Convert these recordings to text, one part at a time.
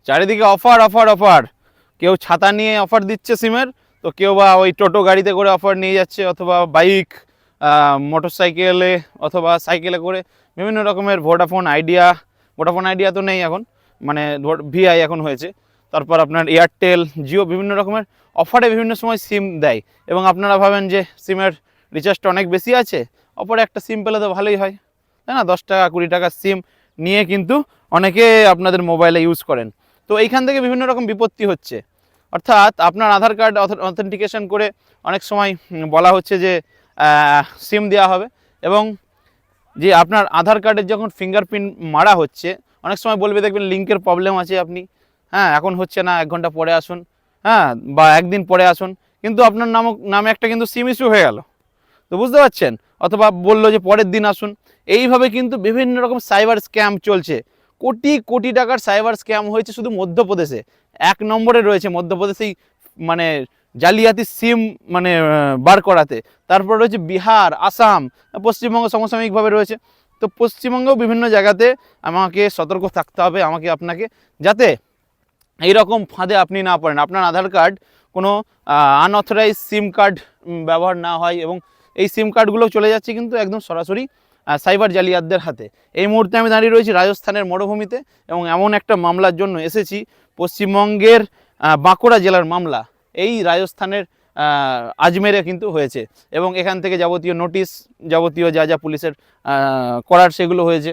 চারিদিকে offer offer offer. কেউ ছাতা নিয়ে অফার দিচ্ছে সিমের, তো কেউ বা ওই টোটো গাড়িতে করে অফার নিয়ে যাচ্ছে, অথবা বাইক, মোটর সাইকেলে অথবা সাইকেলে করে বিভিন্ন রকমের ভোডাফোন আইডিয়া তো নেই এখন, মানে ভিআই এখন হয়েছে। তারপর আপনার এয়ারটেল, জিও বিভিন্ন রকমের অফারে বিভিন্ন সময় সিম দেয়, এবং আপনারা ভাবেন যে সিমের রিচার্জটা অনেক বেশি আছে, অফারে একটা সিম পেলে তো ভালোই হয়, তাই না? 10 টাকা 20 টাকার সিম নিয়ে কিন্তু অনেকে আপনাদের মোবাইলে ইউজ করেন। তো এইখান থেকে বিভিন্ন রকম বিপত্তি হচ্ছে। অর্থাৎ আপনার আধার কার্ড অথেন্টিকেশন করে অনেক সময় বলা হচ্ছে যে সিম দেওয়া হবে, এবং যে আপনার আধার কার্ডের যখন ফিঙ্গারপ্রিন্ট মারা হচ্ছে, অনেক সময় বলবে দেখবেন লিঙ্কের প্রবলেম আছে, আপনি এখন হচ্ছে না, 1 ঘন্টা পরে আসুন, বা একদিন পরে আসুন, কিন্তু আপনার নামে একটা কিন্তু সিম ইস্যু হয়ে গেল, তো বুঝতে পারছেন? অথবা বললো যে পরের দিন আসুন। এইভাবে কিন্তু বিভিন্ন রকম সাইবার স্ক্যাম চলছে। কোটি কোটি টাকার সাইবার স্ক্যাম হয়েছে শুধু মধ্যপ্রদেশে। 1 নম্বরে রয়েছে মধ্যপ্রদেশেই, মানে জালিয়াতি সিম মানে বার করাতে। তারপর রয়েছে বিহার, আসাম, পশ্চিমবঙ্গ সমসাময়িকভাবে রয়েছে। তো পশ্চিমবঙ্গেও বিভিন্ন জায়গাতে আমাকে সতর্ক থাকতে হবে, আপনাকে, যাতে এইরকম ফাঁদে আপনি না পড়েন, আপনার আধার কার্ড কোনো আনঅথরাইজ সিম কার্ড ব্যবহার না হয়, এবং এই সিম কার্ডগুলো চলে যাচ্ছে কিন্তু একদম সরাসরি সাইবার জালিয়াতদের হাতে। এই মুহূর্তে আমি দাঁড়িয়ে রয়েছি রাজস্থানের মরুভূমিতে, এবং এমন একটা মামলার জন্য এসেছি, পশ্চিমবঙ্গের বাঁকুড়া জেলার মামলা। এই রাজস্থানের আজমেরে কিন্তু হয়েছে, এবং এখান থেকে যাবতীয় নোটিশ, যাবতীয় যা যা পুলিশের করার সেগুলো হয়েছে।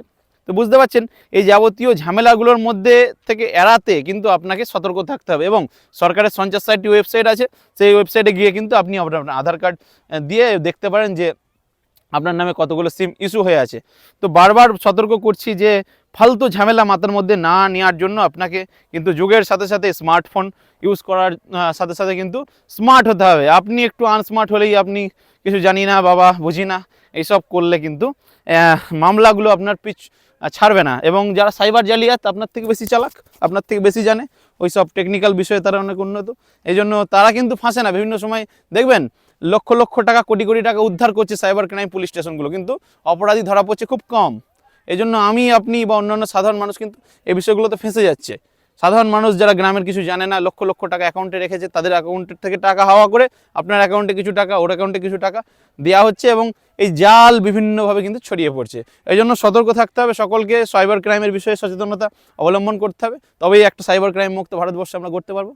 তো বুঝতে পারছেন, এই যাবতীয় ঝামেলাগুলোর মধ্যে থেকে এড়াতে কিন্তু আপনাকে সতর্ক থাকতে হবে, এবং সরকারের সঞ্চার সাইটটি ওয়েবসাইট আছে, সেই ওয়েবসাইটে গিয়ে কিন্তু আপনি আপনার আধার কার্ড দিয়ে দেখতে পারেন যে আপনার নামে কতগুলো সিম ইস্যু হয়ে আছে। তো বারবার সতর্ক করছি যে ফালতু ঝামেলা মাথার মধ্যে না নেওয়ার জন্য আপনাকে কিন্তু যুগের সাথে সাথে স্মার্টফোন ইউজ করার সাথে সাথে কিন্তু স্মার্ট হতে হবে। আপনি একটু আনস্মার্ট হলেই আপনি কিছু জানি না বাবা, বুঝি না, এইসব করলে কিন্তু মামলাগুলো আপনার ছাড়বে না। এবং যারা সাইবার জালিয়াত আপনার থেকে বেশি চালাক, আপনার থেকে বেশি জানে, ওই সব টেকনিক্যাল বিষয়ে তারা অনেক উন্নত, এই জন্য তারা কিন্তু ফাঁসে না। বিভিন্ন সময় দেখবেন লক্ষ লক্ষ টাকা, কোটি কোটি টাকা উদ্ধার করছে সাইবার ক্রাইম পুলিশ স্টেশনগুলো, কিন্তু অপরাধী ধরা পড়ছে খুব কম। এই জন্য আপনি বা অন্যান্য সাধারণ মানুষ কিন্তু এই বিষয়গুলোতে ফেঁসে যাচ্ছে। সাধারণ মানুষ যারা গ্রামের কিছু জানে না, লক্ষ লক্ষ টাকা অ্যাকাউন্টে রেখেছে, তাদের অ্যাকাউন্টের থেকে টাকা হাওয়া করে আপনার অ্যাকাউন্টে কিছু টাকা, ওর অ্যাকাউন্টে কিছু টাকা দেওয়া হচ্ছে, এবং এই জাল বিভিন্নভাবে কিন্তু ছড়িয়ে পড়ছে। এই জন্য সতর্ক থাকতে হবে সকলকে, সাইবার ক্রাইমের বিষয়ে সচেতনতা অবলম্বন করতে হবে, তবেই একটা সাইবার ক্রাইম মুক্ত ভারতবর্ষে আমরা করতে পারবো।